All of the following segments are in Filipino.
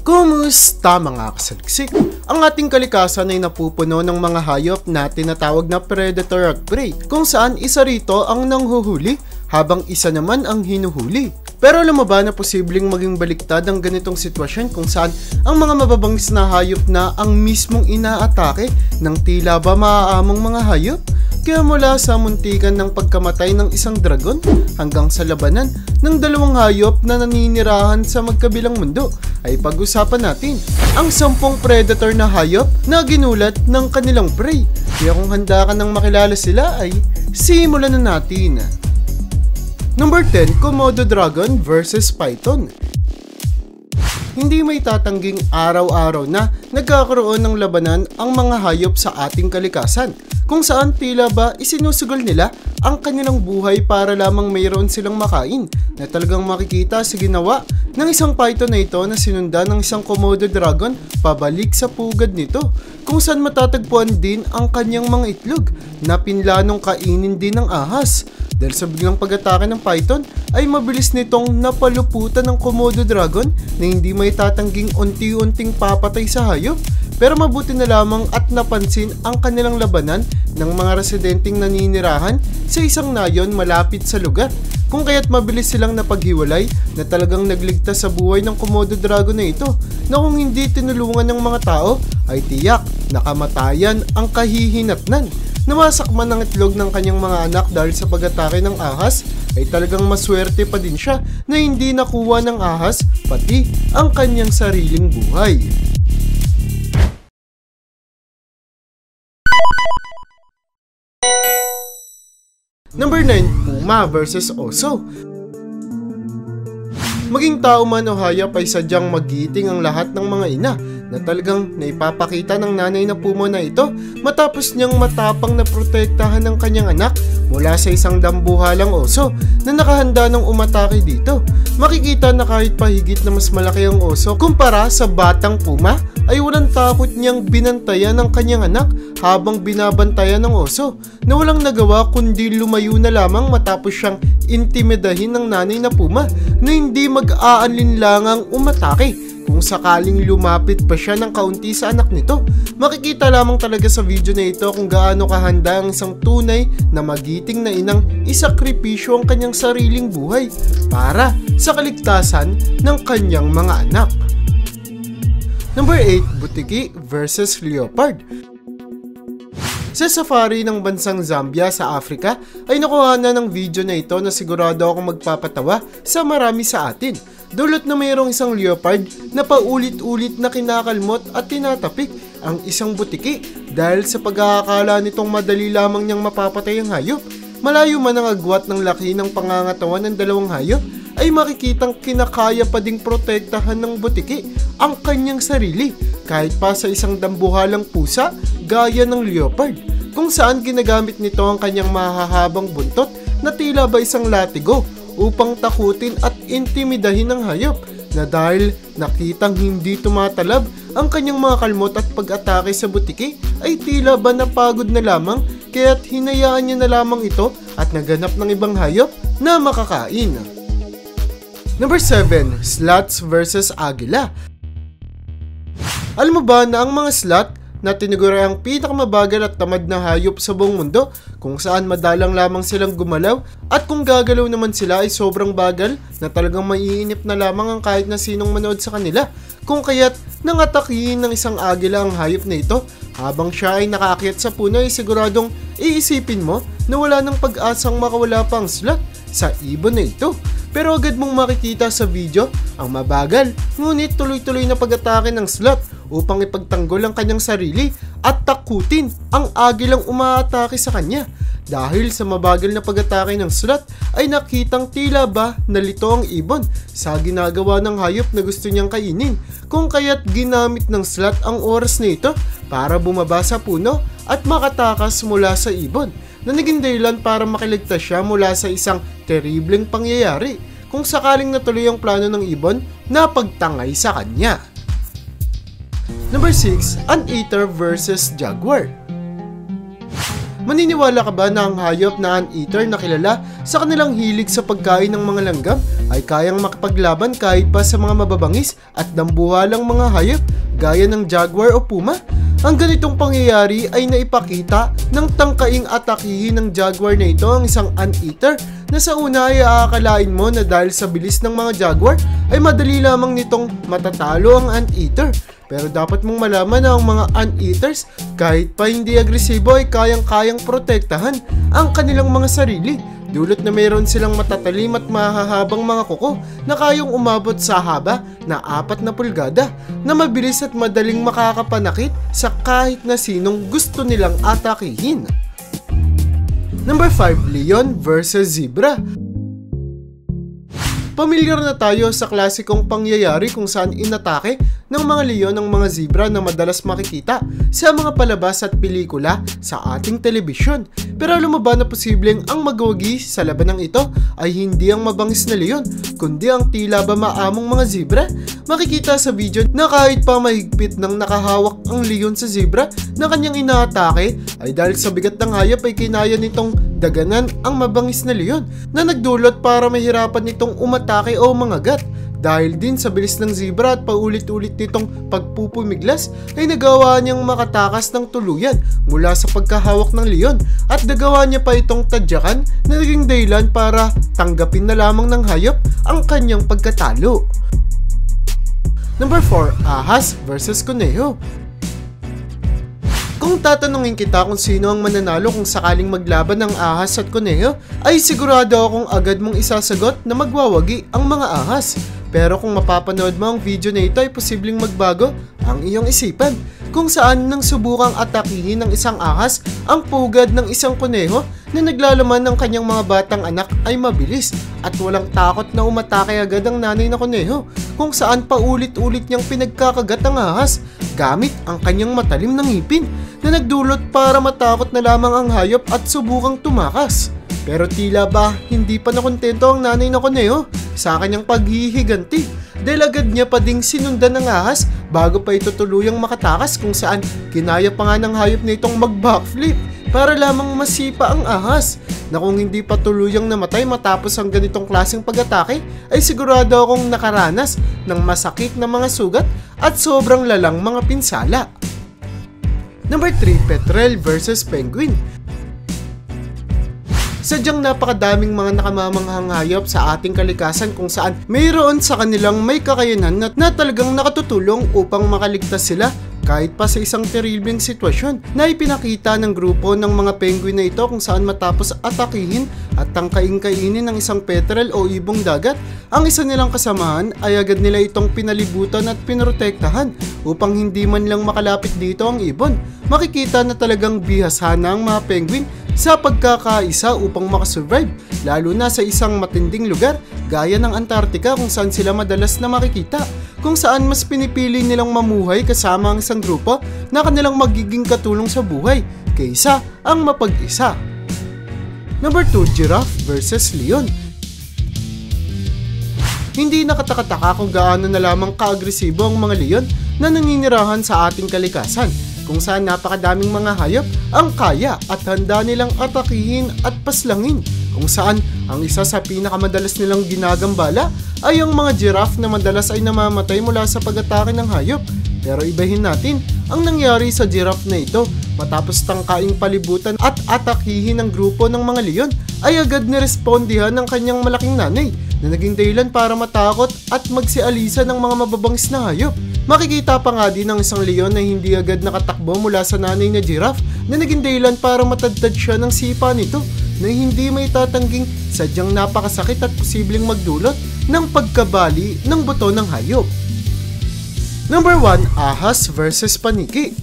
Kumusta mga kasaliksik? Ang ating kalikasan ay napupuno ng mga hayop na tinatawag na predator at prey, kung saan isa rito ang nanghuhuli habang isa naman ang hinuhuli. Pero alam mo ba na posibleng maging baliktad ang ganitong sitwasyon kung saan ang mga mababangis na hayop na ang mismong inaatake ng tila ba maaamong mga hayop? Kaya mula sa muntikan ng pagkamatay ng isang dragon hanggang sa labanan ng dalawang hayop na naninirahan sa magkabilang mundo ay pag-usapan natin ang 10 predator na hayop na ginulat ng kanilang prey. Kaya kung handa ka nang makilala sila ay simulan na natin. Number 10, Komodo Dragon versus Python. Hindi may tatangging araw-araw na nagkakaroon ng labanan ang mga hayop sa ating kalikasan, kung saan tila ba isinusugol nila ang kanilang buhay para lamang mayroon silang makain, na talagang makikita sa ginawa ng isang python na ito na sinundan ng isang Komodo Dragon pabalik sa pugad nito, kung saan matatagpuan din ang kanyang mga itlog na pinlanong kainin din ng ahas. Dahil sa biglang pag-atake ng python ay mabilis nitong napaluputan ng Komodo Dragon na hindi may tatangging unti-unting papatay sa hayop. Pero mabuti na lamang at napansin ang kanilang labanan ng mga residenteng naninirahan sa isang nayon malapit sa lugar, kung kaya't mabilis silang napaghiwalay na talagang nagligtas sa buhay ng Komodo Dragon na ito, na kung hindi tinulungan ng mga tao ay tiyak na kamatayan ang kahihinatnan. Nawasak man ang itlog ng kanyang mga anak dahil sa pag-atake ng ahas, ay talagang maswerte pa din siya na hindi nakuha ng ahas pati ang kanyang sariling buhay. Number 9, Puma versus Oso. Maging tao man o hayop ay sadyang magiting ang lahat ng mga ina na talagang naipapakita ng nanay na puma na ito matapos niyang matapang na protektahan ng kanyang anak mula sa isang dambuhalang oso na nakahanda ng umatake dito. Makikita na kahit pahigit na mas malaki ang oso kumpara sa batang puma ay walang takot niyang binantayan ng kanyang anak habang binabantayan ng oso, na walang nagawa kundi lumayo na lamang matapos siyang intimidahin ng nanay na puma na hindi mag-aalinlangang umatake. Kung sakaling lumapit pa siya ng kaunti sa anak nito, makikita lamang talaga sa video na ito kung gaano kahanda ang isang tunay na magiting na inang isakripisyo ang kanyang sariling buhay para sa kaligtasan ng kanyang mga anak. Number 8, Butiki versus Leopard. Sa safari ng bansang Zambia sa Africa ay nakuha na ng video na ito na sigurado akong magpapatawa sa marami sa atin. Dulot na mayroong isang leopard na paulit-ulit na kinakalmot at tinatapik ang isang butiki dahil sa pag-aakala nitong madali lamang niyang mapapatay ang hayop. Malayo man ang agwat ng laki ng pangangatawan ng dalawang hayop, ay makikitang kinakaya pa ding protektahan ng butiki ang kanyang sarili kahit pa sa isang dambuhalang pusa gaya ng leopard, kung saan ginagamit nito ang kanyang mahahabang buntot na tila ba isang latigo upang takutin at intimidahin ng hayop, na dahil nakitang hindi tumatalab ang kanyang mga kalmot at pag-atake sa butiki ay tila ba napagod na lamang, kaya't hinayaan niya na lamang ito at naganap ng ibang hayop na makakain. Number 7, Sloths versus Agila. Alam mo ba na ang mga sloth na tinaguri ang pinakamabagal at tamad na hayop sa buong mundo, kung saan madalang lamang silang gumalaw at kung gagalaw naman sila ay sobrang bagal na talagang maiinip na lamang ang kahit na sinong manood sa kanila, kung kaya't nangatakihin ng isang agila ang hayop na ito habang siya ay nakaakyat sa puno ay siguradong iisipin mo na wala ng pag-asang makawala pa ang sloth sa ibon na ito. Pero agad mong makikita sa video ang mabagal ngunit tuloy-tuloy na pag-atake ng sloth upang ipagtanggol ang kanyang sarili at takutin ang agilang umaatake sa kanya. Dahil sa mabagal na pag-atake ng sloth ay nakitang tila ba nalito ang ibon sa ginagawa ng hayop na gusto niyang kainin, kung kaya't ginamit ng sloth ang oras na ito para bumaba sa puno at makatakas mula sa ibon, na naging dahilan para makiligtas siya mula sa isang terribleng pangyayari kung sakaling natuloy ang plano ng ibon na pagtangay sa kanya. Number 6, Anteater versus Jaguar. Maniniwala ka ba na ang hayop na anteater na kilala sa kanilang hilig sa pagkain ng mga langgam ay kayang makipaglaban kahit pa sa mga mababangis at dambuhalang mga hayop gaya ng jaguar o puma. Ang ganitong pangyayari ay naipakita ng tangkaing atakihin ng jaguar na ito ang isang anteater na sa una ay aakalain mo na dahil sa bilis ng mga jaguar ay madali lamang nitong matatalo ang anteater. Pero dapat mong malaman na ang mga anteaters kahit pa hindi agresibo ay kayang-kayang protektahan ang kanilang mga sarili. Dulot na mayroon silang matatalim at mahahabang mga kuko na kayang umabot sa haba na 4 na pulgada na mabilis at madaling makakapanakit sa kahit na sinong gusto nilang atakihin. Number 5, Leon versus Zebra. Pamilyar na tayo sa klasikong pangyayari kung saan inatake ng mga leon ng mga zebra na madalas makikita sa mga palabas at pelikula sa ating telebisyon. Pero alam mo ba na posibleng ang magwagi sa labanang ito ay hindi ang mabangis na leon, kundi ang tila ba maamong mga zebra? Makikita sa video na kahit pa mahigpit ng nakahawak ang leon sa zebra na kanyang inaatake ay dahil sa bigat ng hayop ay kinaya nitong daganan ang mabangis na leon na nagdulot para mahirapan nitong umatake o mangagat. Dahil din sa bilis ng zebra at paulit-ulit nitong pagpupumiglas ay nagawa niyang makatakas ng tuluyan mula sa pagkahawak ng leon at nagawa niya pa itong tadyakan na naging dahilan para tanggapin na lamang ng hayop ang kanyang pagkatalo. Number 4, ahas versus kuneho. Kung tatanungin kita kung sino ang mananalo kung sakaling maglaban ng ahas at kuneho, ay sigurado akong agad mong isasagot na magwawagi ang mga ahas. Pero kung mapapanood mo ang video na ito ay posibleng magbago ang iyong isipan kung saan nang subukang atakihin ng isang ahas ang pugad ng isang kuneho na naglalaman ng kanyang mga batang anak ay mabilis at walang takot na umatake agad ang nanay na kuneho kung saan paulit-ulit niyang pinagkakagat ang ahas gamit ang kanyang matalim na ngipin na nagdulot para matakot na lamang ang hayop at subukang tumakas. Pero tila ba hindi pa nakontento ang nanay na kuneho sa kanyang paghihiganti dahil agad niya pa ding sinundan ng ahas bago pa ito tuluyang makatakas kung saan kinaya pa nga ng hayop na itong mag-backflip para lamang masipa ang ahas na kung hindi pa tuluyang namatay matapos ang ganitong klaseng pag-atake ay sigurado akong nakaranas ng masakit na mga sugat at sobrang lalang mga pinsala. Number 3, petrel versus penguin. Sadyang napakadaming mga nakamamanghang hayop sa ating kalikasan kung saan mayroon sa kanilang may kakayanan na talagang nakatutulong upang makaligtas sila kahit pa sa isang terribleng sitwasyon na ipinakita ng grupo ng mga penguin na ito kung saan matapos atakihin at tangkaing kainin ng isang petrel o ibong dagat, ang isa nilang kasamahan ay agad nila itong pinalibutan at pinrotektahan upang hindi man lang makalapit dito ang ibon. Makikita na talagang bihasana ang mga penguin sa pagkakaisa upang makasurvive, lalo na sa isang matinding lugar gaya ng Antarctica kung saan sila madalas na makikita, kung saan mas pinipili nilang mamuhay kasama ang isang grupo na kanilang magiging katulong sa buhay kaysa ang mapag-isa. Number 2, giraffe versus leon. Hindi nakatakataka kung gaano na lamang kaagresibo ang mga leon na naninirahan sa ating kalikasan, kung saan napakadaming mga hayop ang kaya at handa nilang atakihin at paslangin, kung saan ang isa sa pinakamadalas nilang ginagambala ay ang mga giraffe na madalas ay namamatay mula sa pag-atake ng hayop. Pero ibahin natin ang nangyari sa giraffe na ito. Matapos tangkaing palibutan at atakihin ng grupo ng mga leon ay agad nirespondihan ng kanyang malaking nanay na naging dahilan para matakot at magsialisa ng mga mababangis na hayop. Makikita pa nga din ng isang leon na hindi agad nakatakbo mula sa nanay na giraffe na naging dahilan para matadtad siya ng sipa nito na hindi may tatangging sadyang napakasakit at posibleng magdulot ng pagkabali ng buto ng hayop. Number 1, ahas versus paniki.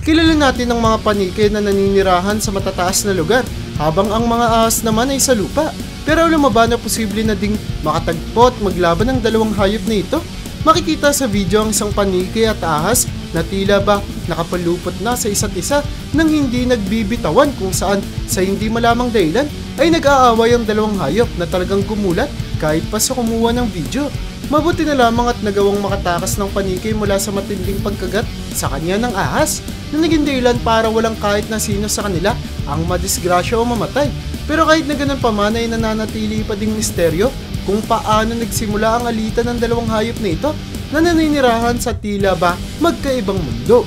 Kilala natin ang mga paniki na naninirahan sa matataas na lugar habang ang mga ahas naman ay sa lupa. Pero alam mo ba na posible na ding makatagpo at maglaban ng dalawang hayop na ito? Makikita sa video ang isang paniki at ahas na tila ba nakapalupot na sa isa't isa nang hindi nagbibitawan, kung saan sa hindi malamang dahilan ay nag-aaway ang dalawang hayop na talagang gumulat kahit pa sa kumuha ng video. Mabuti na lamang at nagawang makatakas ng paniki mula sa matinding pagkagat sa kanya ng ahas na naging dahilan para walang kahit na sino sa kanila ang madisgrasya o mamatay. Pero kahit na ganun pa man ay nananatili pa ding misteryo kung paano nagsimula ang alitan ng dalawang hayop na ito na naninirahan sa tila ba magkaibang mundo.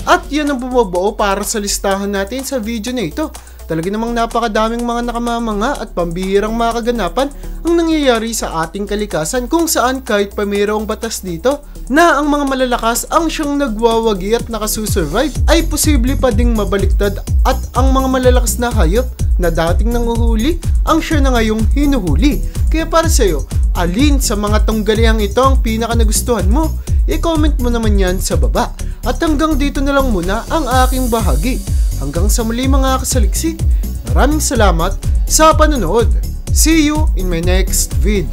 At yan ang bumubuo para sa listahan natin sa video na ito. Talaga namang napakadaming mga nakamamanga at pambihirang mga kaganapan ang nangyayari sa ating kalikasan kung saan kahit pa mayroong batas dito na ang mga malalakas ang siyang nagwawagi at nakasusurvive ay posible pa ding mabaliktad at ang mga malalakas na hayop na dating nanguhuli ang siya na ngayong hinuhuli. Kaya para sa'yo, alin sa mga tunggalihang ito ang pinaka nagustuhan mo? I-comment mo naman yan sa baba. At hanggang dito na lang muna ang aking bahagi. Hanggang sa muli mga kasaliksik, maraming salamat sa panonood. See you in my next vid.